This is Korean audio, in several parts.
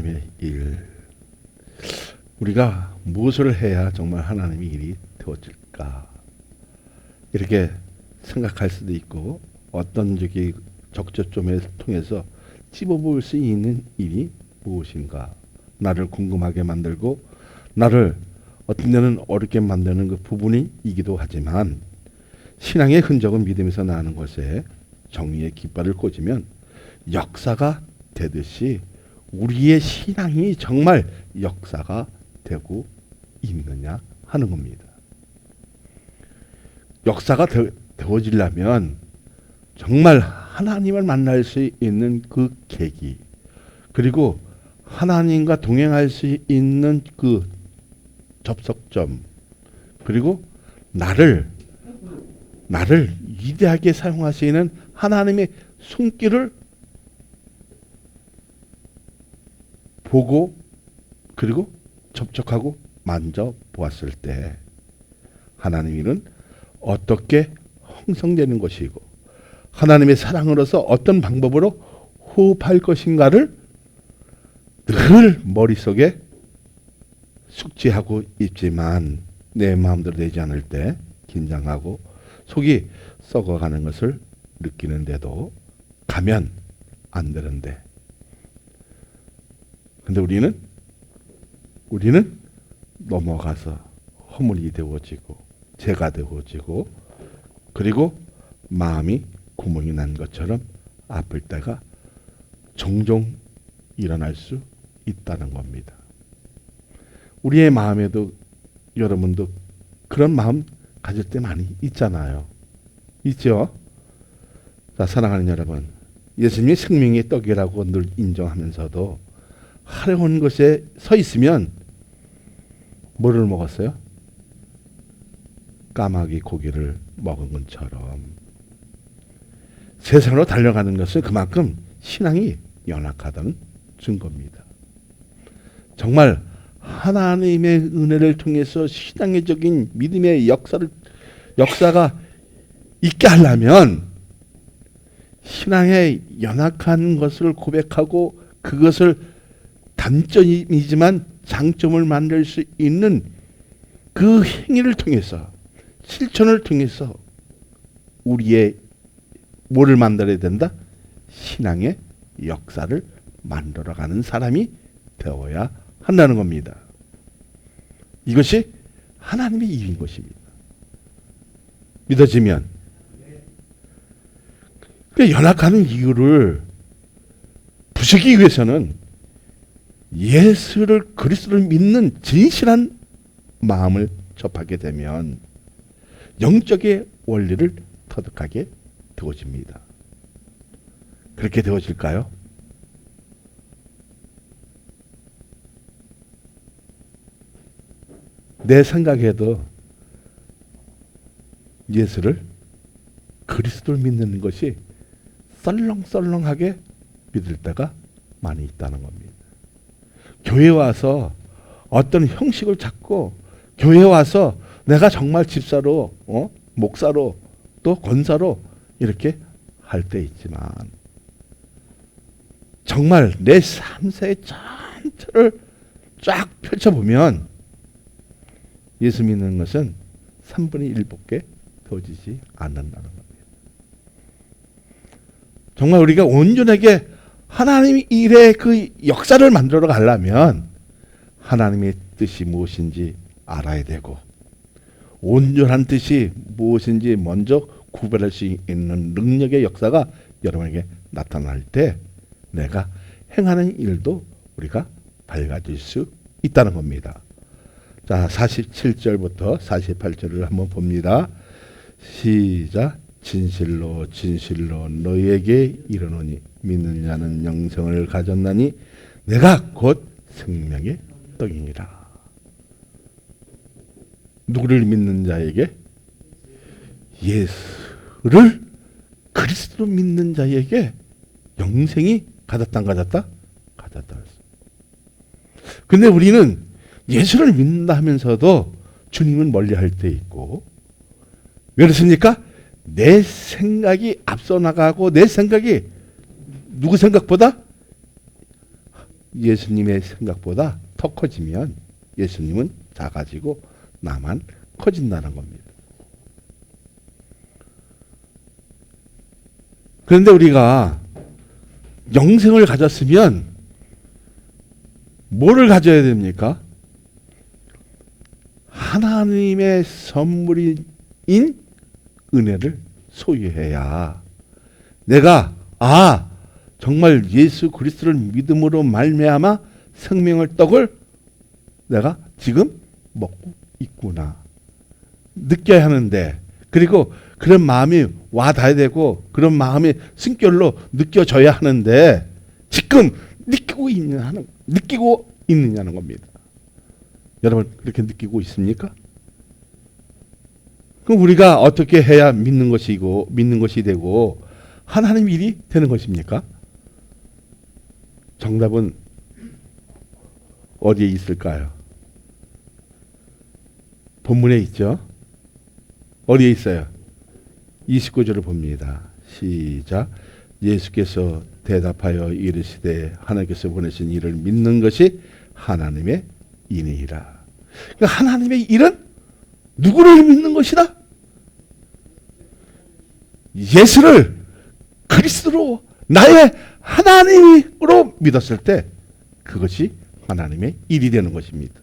하나님의 일. 우리가 무엇을 해야 정말 하나님의 일이 되어질까? 이렇게 생각할 수도 있고, 어떤 적이 적절점을 통해서 찝어볼 수 있는 일이 무엇인가? 나를 궁금하게 만들고 나를 어떤 데는 어렵게 만드는 그 부분이기도 하지만, 신앙의 흔적은 믿음에서 나는 것에 정의의 깃발을 꽂으면 역사가 되듯이 우리의 신앙이 정말 역사가 되고 있느냐 하는 겁니다. 역사가 되어지려면 정말 하나님을 만날 수 있는 그 계기, 그리고 하나님과 동행할 수 있는 그 접속점, 그리고 나를 위대하게 사용하시는 하나님의 손길을 보고, 그리고 접촉하고 만져보았을 때 하나님의 일은 어떻게 형성되는 것이고, 하나님의 사랑으로서 어떤 방법으로 호흡할 것인가를 늘 머릿속에 숙지하고 있지만, 내 마음대로 되지 않을 때 긴장하고 속이 썩어가는 것을 느끼는데도 가면 안 되는데, 근데 우리는 넘어가서 허물이 되어지고 죄가 되어지고, 그리고 마음이 구멍이 난 것처럼 아플 때가 종종 일어날 수 있다는 겁니다. 우리의 마음에도 여러분도 그런 마음 가질 때 많이 있잖아요. 있죠? 자, 사랑하는 여러분, 예수님이 생명의 떡이라고 늘 인정하면서도 하려운 것에 서 있으면 뭐를 먹었어요? 까마귀 고기를 먹은 것처럼 세상으로 달려가는 것은 그만큼 신앙이 연약하다는 증거입니다. 정말 하나님의 은혜를 통해서 신앙적인 믿음의 역사가 있게 하려면 신앙의 연약한 것을 고백하고 그것을 단점이지만 장점을 만들 수 있는 그 행위를 통해서, 실천을 통해서 우리의 뭐를 만들어야 된다? 신앙의 역사를 만들어가는 사람이 되어야 한다는 겁니다. 이것이 하나님의 일인 것입니다. 믿어지면. 연약하는 이유를 부수기 위해서는 예수를, 그리스도를 믿는 진실한 마음을 접하게 되면 영적의 원리를 터득하게 되어집니다. 그렇게 되어질까요? 내 생각에도 예수를, 그리스도를 믿는 것이 썰렁썰렁하게 믿을 때가 많이 있다는 겁니다. 교회 와서 어떤 형식을 찾고, 교회 와서 내가 정말 집사로, 목사로, 또 권사로 이렇게 할 때 있지만, 정말 내 삶의 전체를 쫙 펼쳐보면 예수 믿는 것은 3분의 1밖에 되어지지 않는다는 겁니다. 정말 우리가 온전하게 하나님의 일의 그 역사를 만들어 가려면 하나님의 뜻이 무엇인지 알아야 되고, 온전한 뜻이 무엇인지 먼저 구별할 수 있는 능력의 역사가 여러분에게 나타날 때 내가 행하는 일도 우리가 밝아질 수 있다는 겁니다. 자, 47절부터 48절을 한번 봅니다. 시작. 진실로 진실로 너희에게 이르노니 믿는 자는 영생을 가졌나니 내가 곧 생명의 떡이니라. 누구를 믿는 자에게? 예수를, 그리스도를 믿는 자에게 영생이 가졌다 안 가졌다? 가졌다. 근데 우리는 예수를 믿는다 하면서도 주님은 멀리할 때 있고, 왜 그렇습니까? 내 생각이 앞서 나가고, 내 생각이 누구 생각보다? 예수님의 생각보다 더 커지면 예수님은 작아지고 나만 커진다는 겁니다. 그런데 우리가 영생을 가졌으면 뭐를 가져야 됩니까? 하나님의 선물인 은혜를 소유해야 내가 정말 예수 그리스도를 믿음으로 말미암아 생명의 떡을 내가 지금 먹고 있구나 느껴야 하는데, 그리고 그런 마음이 와 닿아야 되고 그런 마음이 숨결로 느껴져야 하는데 지금 느끼고 있느냐는 겁니다. 여러분 그렇게 느끼고 있습니까? 그럼 우리가 어떻게 해야 믿는 것이 되고 하나님 일이 되는 것입니까? 정답은 어디에 있을까요? 본문에 있죠. 어디에 있어요? 29절을 봅니다. 시작. 예수께서 대답하여 이르시되 하나님께서 보내신 이를 믿는 것이 하나님의 일이라. 그러니까 하나님의 일은 누구를 믿는 것이다? 예수를 그리스도로 나의 하나님으로 믿었을 때 그것이 하나님의 일이 되는 것입니다.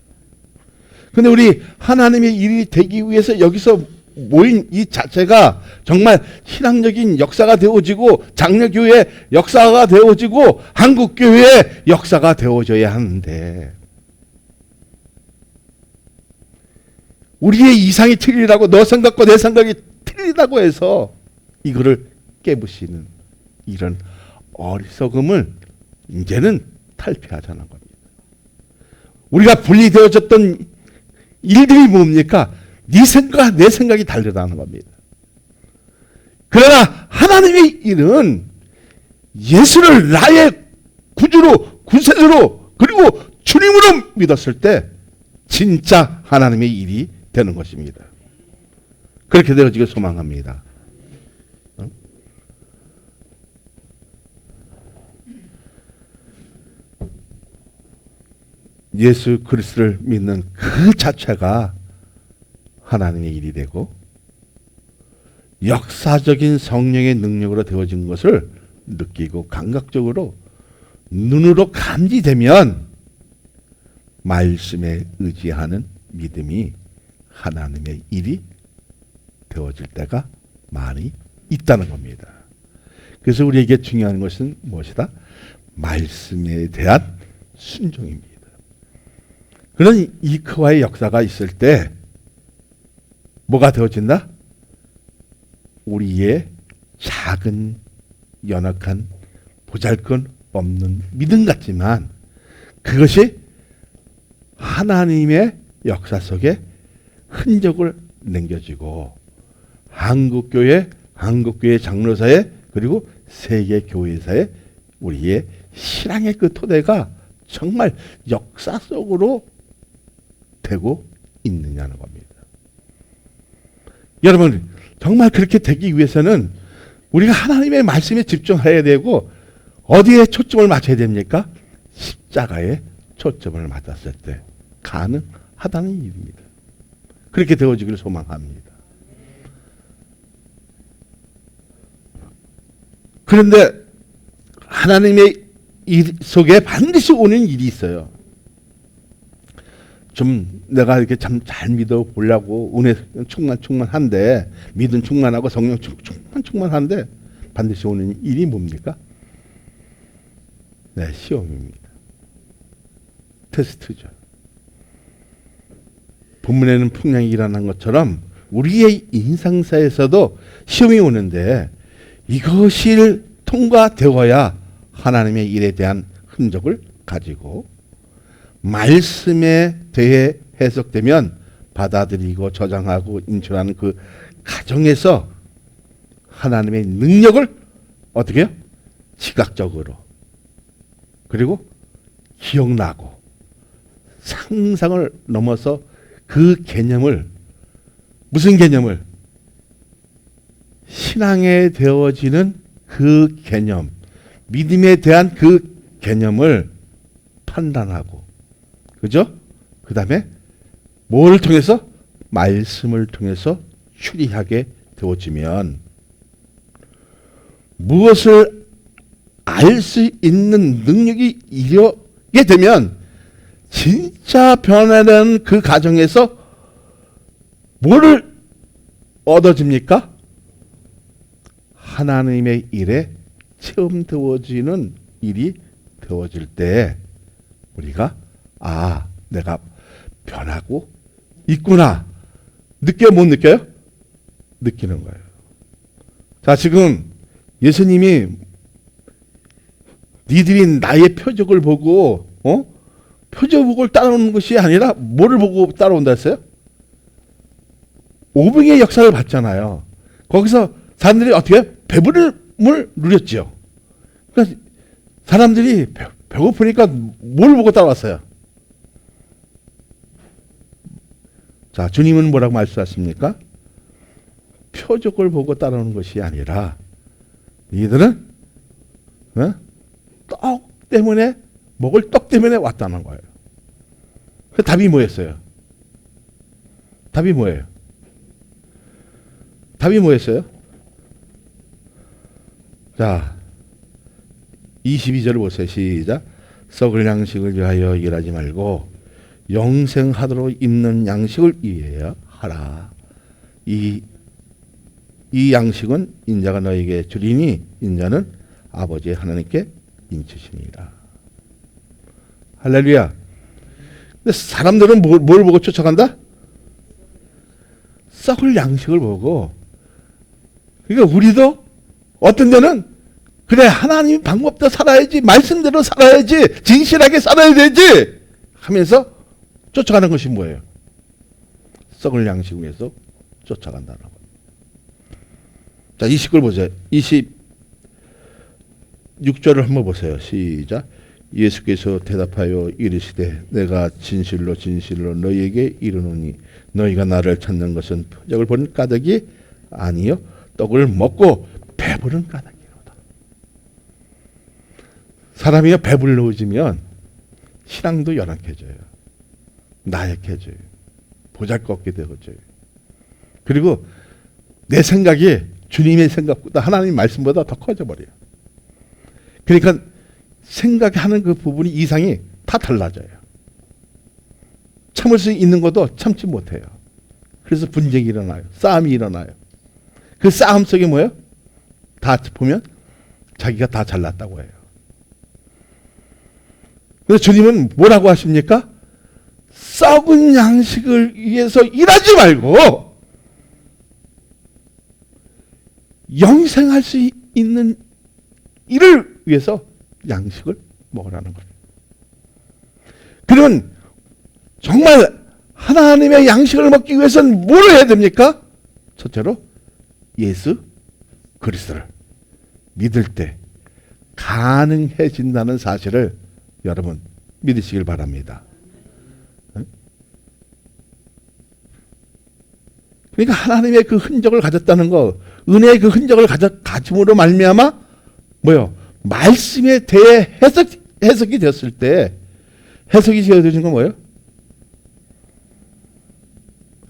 그런데 우리 하나님의 일이 되기 위해서 여기서 모인 이 자체가 정말 신앙적인 역사가 되어지고 장로교회의 역사가 되어지고 한국교회의 역사가 되어져야 하는데, 우리의 이상이 틀리다고 너 생각과 내 생각이 틀리다고 해서 이거를 깨부시는 이런 어리석음을 이제는 탈피하자는 겁니다. 우리가 분리되어졌던 일들이 뭡니까? 네 생각과 내 생각이 다르다는 겁니다. 그러나 하나님의 일은 예수를 나의 구주로, 구세주로, 그리고 주님으로 믿었을 때 진짜 하나님의 일이 되는 것입니다. 그렇게 되어지길 소망합니다. 예수 그리스도를 믿는 그 자체가 하나님의 일이 되고 역사적인 성령의 능력으로 되어진 것을 느끼고 감각적으로 눈으로 감지되면 말씀에 의지하는 믿음이 하나님의 일이 되어질 때가 많이 있다는 겁니다. 그래서 우리에게 중요한 것은 무엇이다? 말씀에 대한 순종입니다. 그런 이크와의 역사가 있을 때 뭐가 되어진다? 우리의 작은 연약한 보잘것없는 믿음 같지만 그것이 하나님의 역사 속에 흔적을 남겨지고 한국교회 장로사회 그리고 세계교회사의 우리의 신앙의 그 토대가 정말 역사 속으로 되고 있느냐는 겁니다. 여러분 정말 그렇게 되기 위해서는 우리가 하나님의 말씀에 집중해야 되고 어디에 초점을 맞춰야 됩니까? 십자가에 초점을 맞췄을 때 가능하다는 일입니다. 그렇게 되어지기를 소망합니다. 그런데 하나님의 일 속에 반드시 오는 일이 있어요. 좀 내가 이렇게 참 잘 믿어 보려고 은혜 충만한데 믿음 충만하고 성령 충만한데 반드시 오는 일이 뭡니까? 네, 시험입니다. 테스트죠. 본문에는 풍랑이 일어난 것처럼 우리의 인생사에서도 시험이 오는데 이것이 통과되어야 하나님의 일에 대한 흔적을 가지고 말씀에 대해 해석되면 받아들이고 저장하고 인출하는 그 과정에서 하나님의 능력을 어떻게 해요? 시각적으로 그리고 기억나고 상상을 넘어서 그 개념을 무슨 개념을? 신앙에 되어지는 그 개념 믿음에 대한 그 개념을 판단하고, 그죠? 그 다음에 뭘 통해서? 말씀을 통해서 추리하게 되어지면 무엇을 알 수 있는 능력이 이르게 되면 진짜 변화되는 그 과정에서 뭐를 얻어집니까? 하나님의 일에 체험되어지는 일이 되어질 때 우리가 내가 변하고 있구나. 느껴요? 못 느껴요? 느끼는 거예요. 자, 지금 예수님이 니들이 나의 표적을 보고 표적을 따라오는 것이 아니라 뭐를 보고 따라온다 했어요? 오병의 역사를 봤잖아요. 거기서 사람들이 어떻게 배부름을 누렸죠. 그러니까 사람들이 배고프니까 뭘 보고 따라왔어요? 자, 주님은 뭐라고 말씀하십니까? 표적을 보고 따라오는 것이 아니라 너희들은 떡 때문에 먹을 떡 때문에 왔다는 거예요. 그 답이 뭐였어요? 답이 뭐예요? 답이 뭐였어요? 자, 22절 보세요. 시작. 썩을 양식을 위하여 일하지 말고 영생하도록 있는 양식을 위하여 하라. 이 양식은 인자가 너에게 주리니 인자는 아버지 하나님께 인치시니라. 할렐루야. 근데 사람들은 뭘 보고 쫓아간다? 썩을 양식을 보고. 그러니까 우리도 어떤 데는 그래, 하나님 방법대로 살아야지, 말씀대로 살아야지, 진실하게 살아야 되지 하면서 쫓아가는 것이 뭐예요? 썩을 양식 위해서 쫓아간다는 거예요. 자, 29절 보세요. 26절을 한번 보세요. 시작. 예수께서 대답하여 이르시되 내가 진실로 진실로 너희에게 이르노니 너희가 나를 찾는 것은 표적을 본 까닭이 아니요 떡을 먹고 배부른 까닭이로다. 사람이 배불러지면 신앙도 연약해져요. 나약해져요. 보잘것없게 되어져요. 그리고 내 생각이 주님의 생각보다 하나님 말씀보다 더 커져버려요. 그러니까 생각하는 그 부분이 이상이 다 달라져요. 참을 수 있는 것도 참지 못해요. 그래서 분쟁이 일어나요. 싸움이 일어나요. 그 싸움 속에 뭐예요? 다 보면 자기가 다 잘났다고 해요. 그래서 주님은 뭐라고 하십니까? 썩은 양식을 위해서 일하지 말고 영생할 수 있는 일을 위해서 양식을 먹으라는 거예요. 그러면 정말 하나님의 양식을 먹기 위해서는 뭘 해야 됩니까? 첫째로 예수 그리스도를 믿을 때 가능해진다는 사실을 여러분 믿으시길 바랍니다. 그러니까 하나님의 그 흔적을 가졌다는 거, 은혜의 그 흔적을 가짐으로 말미암아 뭐요? 말씀에 대해 해석이 되었을 때 해석이 되어진 건 뭐예요?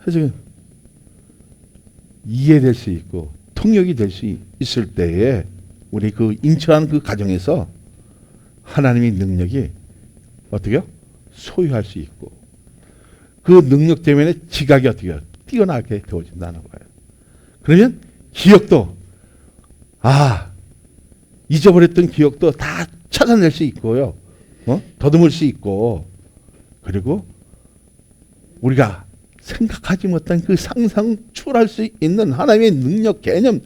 해석이 이해될 수 있고 통역이 될 수 있을 때에 우리 그 인처하는 그 과정에서 하나님의 능력이 어떻게요? 소유할 수 있고 그 능력 때문에 지각이 어떻게 뛰어나게 되어진다는 거예요. 그러면 기억도 잊어버렸던 기억도 다 찾아낼 수 있고요. 더듬을 수 있고 그리고 우리가 생각하지 못한 그 상상 초월할 수 있는 하나님의 능력 개념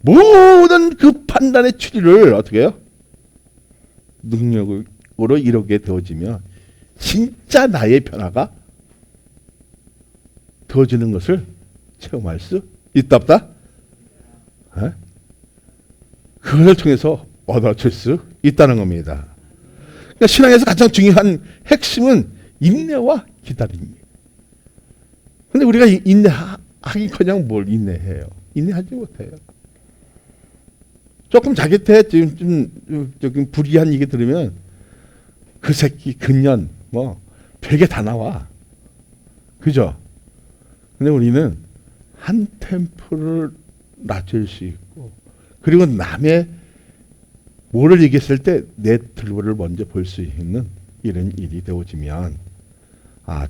모든 그 판단의 추리를 어떻게 해요? 능력으로 이루게 되어지면 진짜 나의 변화가 되어지는 것을 체험할 수 있다 없다? 그것을 통해서 얻어질 수 있다는 겁니다. 그러니까 신앙에서 가장 중요한 핵심은 인내와 기다림입니다. 근데 우리가 인내하기커녕 뭘 인내해요? 인내하지 못해요. 조금 자기 때 좀 불이한 얘기 들으면 그 새끼, 근년, 뭐 별게 다 나와. 그죠? 근데 우리는 한 템포를 낮출 수 있고, 그리고 남의 뭐를 얘기했을 때 내 들보를 먼저 볼 수 있는 이런 일이 되어지면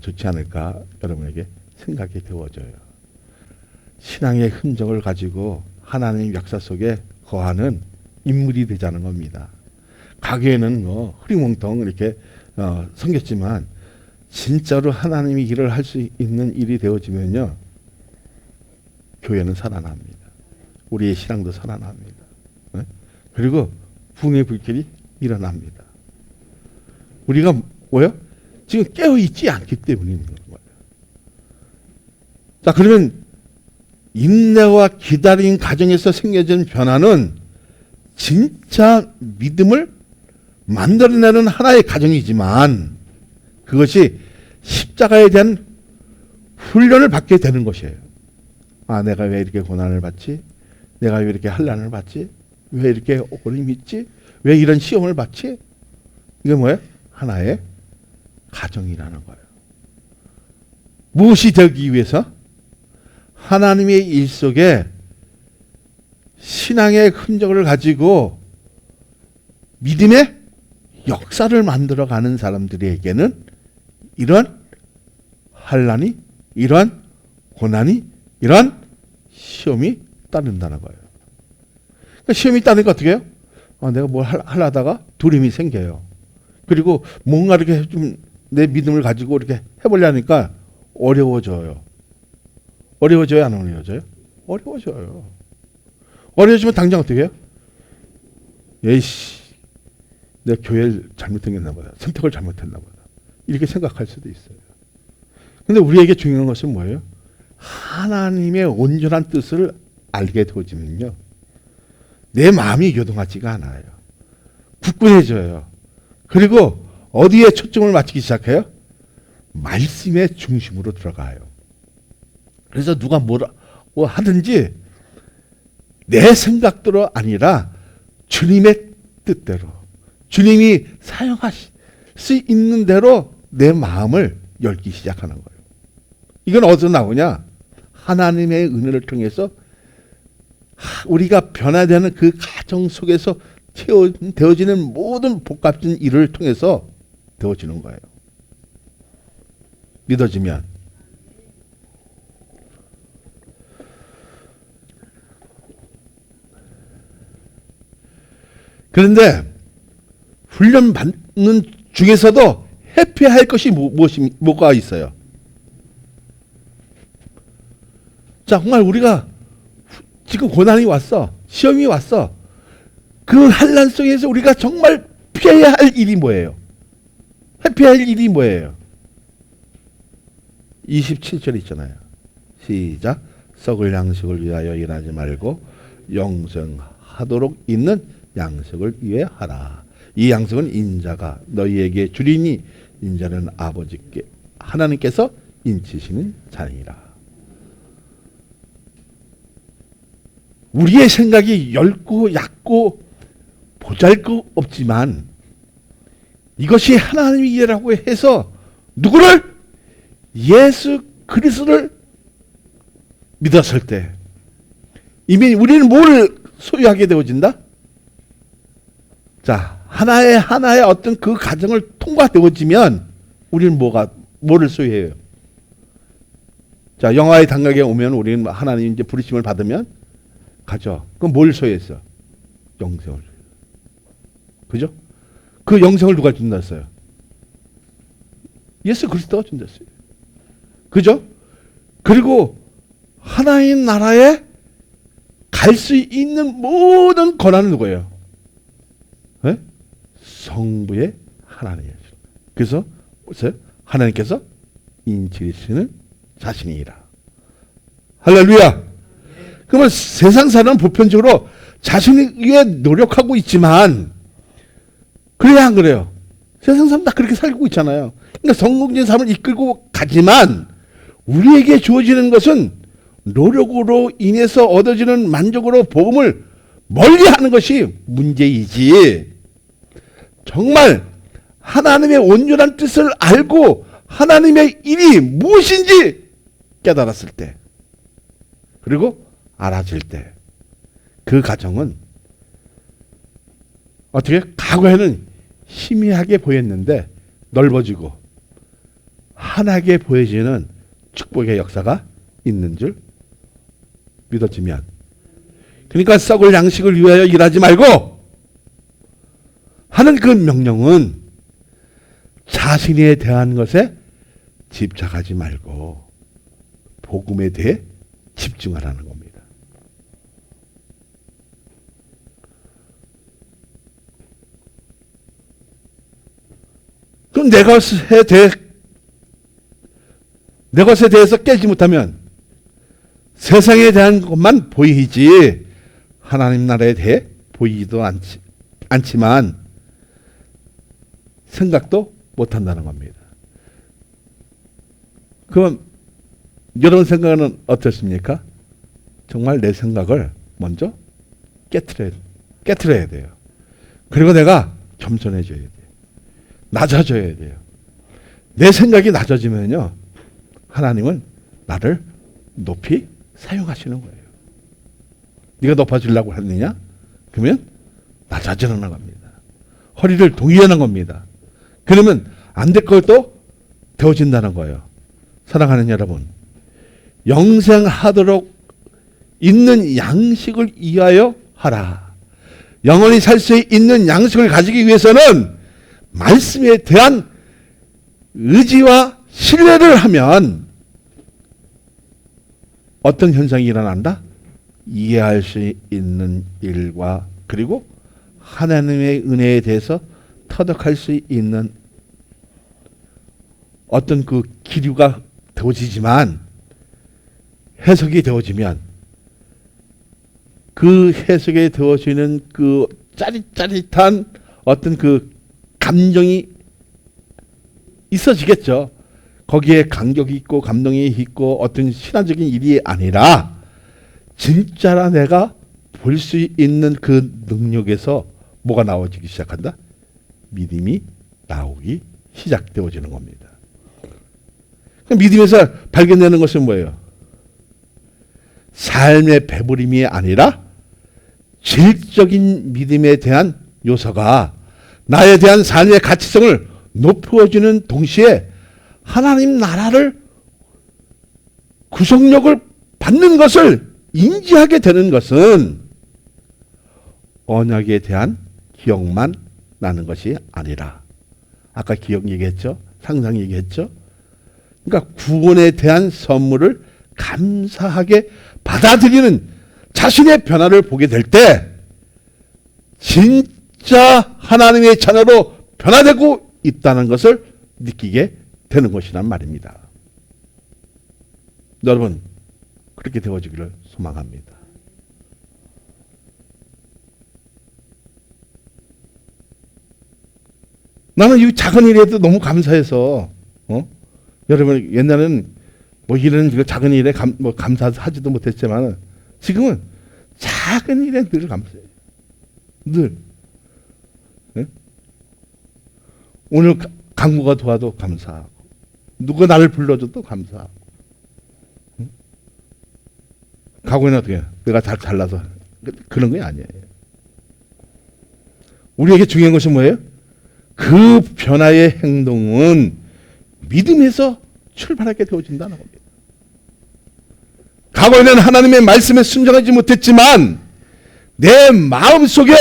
좋지 않을까 여러분에게 생각이 되어져요. 신앙의 흔적을 가지고 하나님의 역사 속에 거하는 인물이 되자는 겁니다. 가게에는 뭐 흐리멍텅 이렇게 생겼지만 진짜로 하나님의 일을 할 수 있는 일이 되어지면요, 교회는 살아납니다. 우리의 신앙도 살아납니다. 네? 그리고 붕의 불길이 일어납니다. 우리가 뭐요? 지금 깨어있지 않기 때문에 있는 거예요. 자, 그러면 인내와 기다림 과정에서 생겨진 변화는 진짜 믿음을 만들어내는 하나의 과정이지만 그것이 십자가에 대한 훈련을 받게 되는 것이에요. 내가 왜 이렇게 고난을 받지? 내가 왜 이렇게 환난을 받지? 왜 이렇게 어려움이 있지? 왜 이런 시험을 받지? 이게 뭐예요? 하나의 과정이라는 거예요. 무엇이 되기 위해서? 하나님의 일 속에 신앙의 흔적을 가지고 믿음의 역사를 만들어가는 사람들에게는 이런 환난이, 이런 고난이, 이런 시험이 따른다는 거예요. 그러니까 시험이 따르니까 어떻게 해요? 내가 뭘 하려다가 두려움이 생겨요. 그리고 뭔가 이렇게 좀 내 믿음을 가지고 이렇게 해보려니까 어려워져요. 어려워져요? 안 어려워져요? 어려워져요. 어려워지면 당장 어떻게 해요? 에이씨, 내 교회를 잘못했나 보다. 선택을 잘못했나 보다. 이렇게 생각할 수도 있어요. 근데 우리에게 중요한 것은 뭐예요? 하나님의 온전한 뜻을 알게 되어지면요, 내 마음이 요동하지가 않아요. 굳건해져요. 그리고 어디에 초점을 맞추기 시작해요? 말씀의 중심으로 들어가요. 그래서 누가 뭐라 하든지 내 생각대로 아니라 주님의 뜻대로, 주님이 사용하실 수 있는 대로 내 마음을 열기 시작하는 거예요. 이건 어디서 나오냐? 하나님의 은혜를 통해서 우리가 변화되는 그 과정 속에서 되어지는 모든 복합적인 일을 통해서 되어지는 거예요. 믿어지면. 그런데 훈련 받는 중에서도 회피할 것이 뭐가 있어요? 자, 정말 우리가 지금 고난이 왔어. 시험이 왔어. 그 환난 속에서 우리가 정말 피해야 할 일이 뭐예요? 회피할 일이 뭐예요? 27절 있잖아요. 시작. 썩을 양식을 위하여 일하지 말고 영생하도록 있는 양식을 위해 하라. 이 양식은 인자가 너희에게 주리니 인자는 아버지께 하나님께서 인치시는 자니라. 우리의 생각이 엷고 얕고 보잘것없지만 이것이 하나님의 일이라고 해서 누구를? 예수 그리스도를 믿었을 때 이미 우리는 뭘 소유하게 되어진다? 자, 하나의 어떤 그 과정을 통과되어지면 우리는 뭐를 소유해요? 자, 영화의 단각에 오면 우리는 하나님 이제 부르심을 받으면 가죠. 그럼 뭘 소유했어? 영생을. 그죠? 그 영생을 누가 준다 했어요? 예수 그리스도가 준다 했어요. 그죠? 그리고 하나님 나라에 갈 수 있는 모든 권한은 누구예요? 네? 성부의 하나님이에요. 그래서 보세요. 하나님께서 인치시는 자신이라. 할렐루야. 그러면 세상 사람은 보편적으로 자신을 위해 노력하고 있지만 그래야 안 그래요? 세상 사람 다 그렇게 살고 있잖아요. 그러니까 성공적인 삶을 이끌고 가지만 우리에게 주어지는 것은 노력으로 인해서 얻어지는 만족으로 복음을 멀리하는 것이 문제이지, 정말 하나님의 온전한 뜻을 알고 하나님의 일이 무엇인지 깨달았을 때, 그리고 알아질 때, 그 가정은 어떻게 과거에는 희미하게 보였는데 넓어지고 환하게 보여지는 축복의 역사가 있는 줄 믿어지면, 그러니까 썩을 양식을 위하여 일하지 말고 하는 그 명령은 자신에 대한 것에 집착하지 말고 복음에 대해 집중하라는 겁니다. 그럼 내 것에 대해서 깨지 못하면 세상에 대한 것만 보이지 하나님 나라에 대해 보이지도 않지만 생각도 못한다는 겁니다. 그럼 여러분 생각은 어떻습니까? 정말 내 생각을 먼저 깨트려야 돼요. 그리고 내가 겸손해져야 돼요. 낮아져야 돼요. 내 생각이 낮아지면요, 하나님은 나를 높이 사용하시는 거예요. 네가 높아지려고 했느냐? 그러면 낮아지는 겁니다. 허리를 동이하는 겁니다. 그러면 안 될 것도 되어진다는 거예요. 사랑하는 여러분, 영생하도록 있는 양식을 이하여 하라. 영원히 살 수 있는 양식을 가지기 위해서는 말씀에 대한 의지와 신뢰를 하면 어떤 현상이 일어난다? 이해할 수 있는 일과 그리고 하나님의 은혜에 대해서 터득할 수 있는 어떤 그 기류가 되어지지만, 해석이 되어지면 그 해석에 되어지는 그 짜릿짜릿한 어떤 그 감정이 있어지겠죠. 거기에 감격이 있고 감동이 있고 어떤 신화적인 일이 아니라 진짜라 내가 볼 수 있는 그 능력에서 뭐가 나오기 시작한다? 믿음이 나오기 시작되어지는 겁니다. 믿음에서 발견되는 것은 뭐예요? 삶의 배부림이 아니라 질적인 믿음에 대한 요소가 나에 대한 삶의 가치성을 높여주는 동시에 하나님 나라를 구속력을 받는 것을 인지하게 되는 것은 언약에 대한 기억만 나는 것이 아니라, 아까 기억 얘기했죠? 상상 얘기했죠? 그러니까 구원에 대한 선물을 감사하게 받아들이는 자신의 변화를 보게 될 때 진짜 하나님의 자녀로 변화되고 있다는 것을 느끼게 되는 것이란 말입니다. 여러분, 그렇게 되어지기를 소망합니다. 나는 이 작은 일에도 너무 감사해서, 여러분, 옛날에는 뭐 이런 작은 일에 감사하지도 못했지만 지금은 작은 일에 늘 감사해요. 늘. 네? 오늘 강구가 도와도 감사하고, 누가 나를 불러줘도 감사하고. 응? 과거에는 어떻게 내가 잘나서 그런 게 아니에요. 우리에게 중요한 것이 뭐예요? 그 변화의 행동은 믿음에서 출발하게 되어진다는 겁니다. 과거에는 하나님의 말씀에 순종하지 못했지만 내 마음속에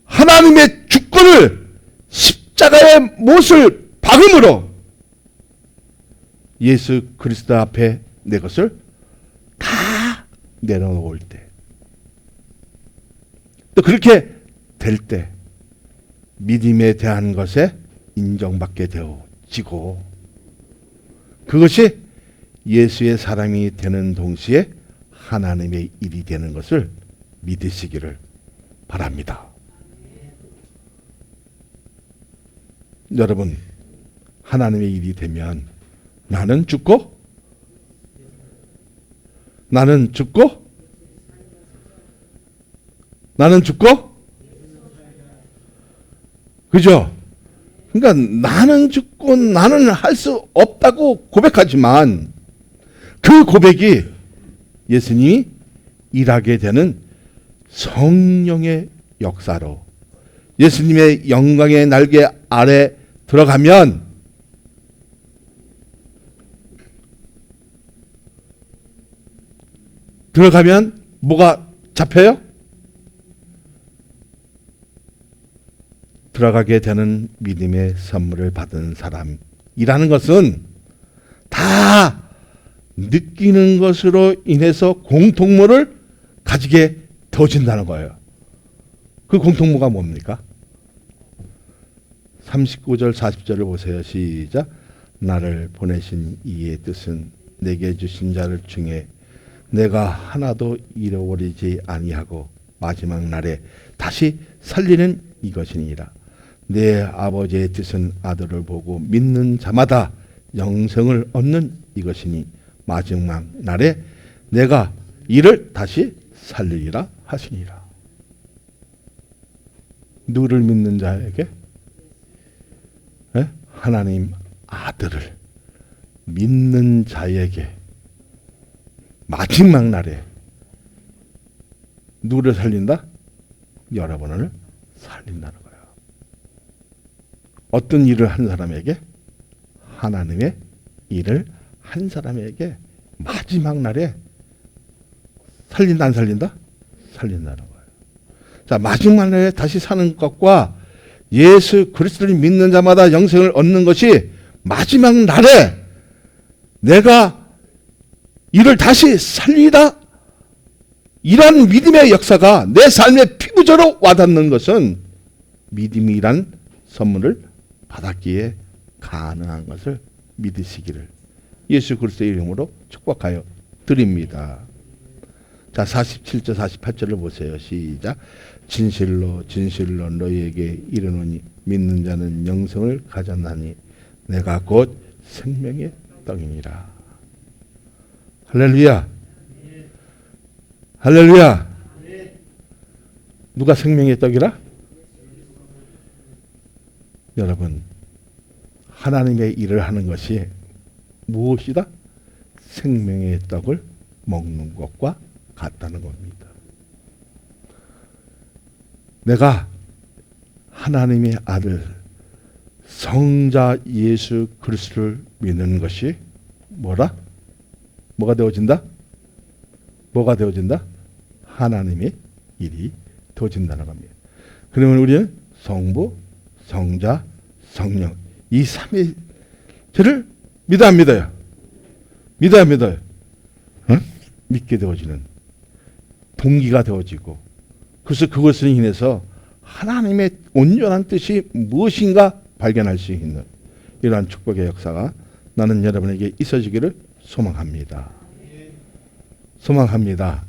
하나님의 주권을 십자가의 못을 박음으로 예수 그리스도 앞에 내 것을 다 내려놓을 때, 또 그렇게 될 때 믿음에 대한 것에 인정받게 되어지고, 그것이 예수의 사람이 되는 동시에 하나님의 일이 되는 것을 믿으시기를 바랍니다. 여러분, 하나님의 일이 되면 나는 죽고 그죠? 그러니까 나는 죽고 나는 할 수 없다고 고백하지만 그 고백이 예수님이 일하게 되는 성령의 역사로 예수님의 영광의 날개 아래 들어가면 뭐가 잡혀요? 들어가게 되는 믿음의 선물을 받은 사람이라는 것은 다 느끼는 것으로 인해서 공통모를 가지게 되어진다는 거예요. 그 공통모가 뭡니까? 39절 40절을 보세요. 시작. 나를 보내신 이의 뜻은 내게 주신 자를 중에 내가 하나도 잃어버리지 아니하고 마지막 날에 다시 살리는 이것이니라. 내 아버지의 뜻은 아들을 보고 믿는 자마다 영생을 얻는 이것이니 마지막 날에 내가 이를 다시 살리리라 하시니라. 누구를 믿는 자에게? 하나님 아들을 믿는 자에게 마지막 날에 누구를 살린다? 여러분을 살린다는 거예요. 어떤 일을 한 사람에게? 하나님의 일을 한 사람에게 마지막 날에 살린다 안 살린다? 살린다는 거예요. 자, 마지막 날에 다시 사는 것과 예수 그리스도를 믿는 자마다 영생을 얻는 것이 마지막 날에 내가 이를 다시 살리다 이런 믿음의 역사가 내 삶의 피부적으로 와닿는 것은 믿음이란 선물을 받았기에 가능한 것을 믿으시기를 예수 그리스도의 이름으로 축복하여 드립니다. 자, 47절 48절을 보세요. 시작. 진실로 진실로 너희에게 이르노니 믿는 자는 영생을 가졌나니 내가 곧 생명의 떡이니라. 할렐루야. 할렐루야. 누가 생명의 떡이라? 여러분, 하나님의 일을 하는 것이 무엇이다? 생명의 떡을 먹는 것과 같다는 겁니다. 내가 하나님의 아들 성자 예수 그리스도를 믿는 것이 뭐라? 뭐가 되어진다? 뭐가 되어진다? 하나님의 일이 되어진다는 겁니다. 그러면 우리는 성부, 성자, 성령 이 삼위체를 믿어야 안 믿어요? 믿어야 안 믿어요? 믿게 되어지는 동기가 되어지고 그래서 그것을 인해서 하나님의 온전한 뜻이 무엇인가 발견할 수 있는 이러한 축복의 역사가 나는 여러분에게 있어지기를 소망합니다. 소망합니다.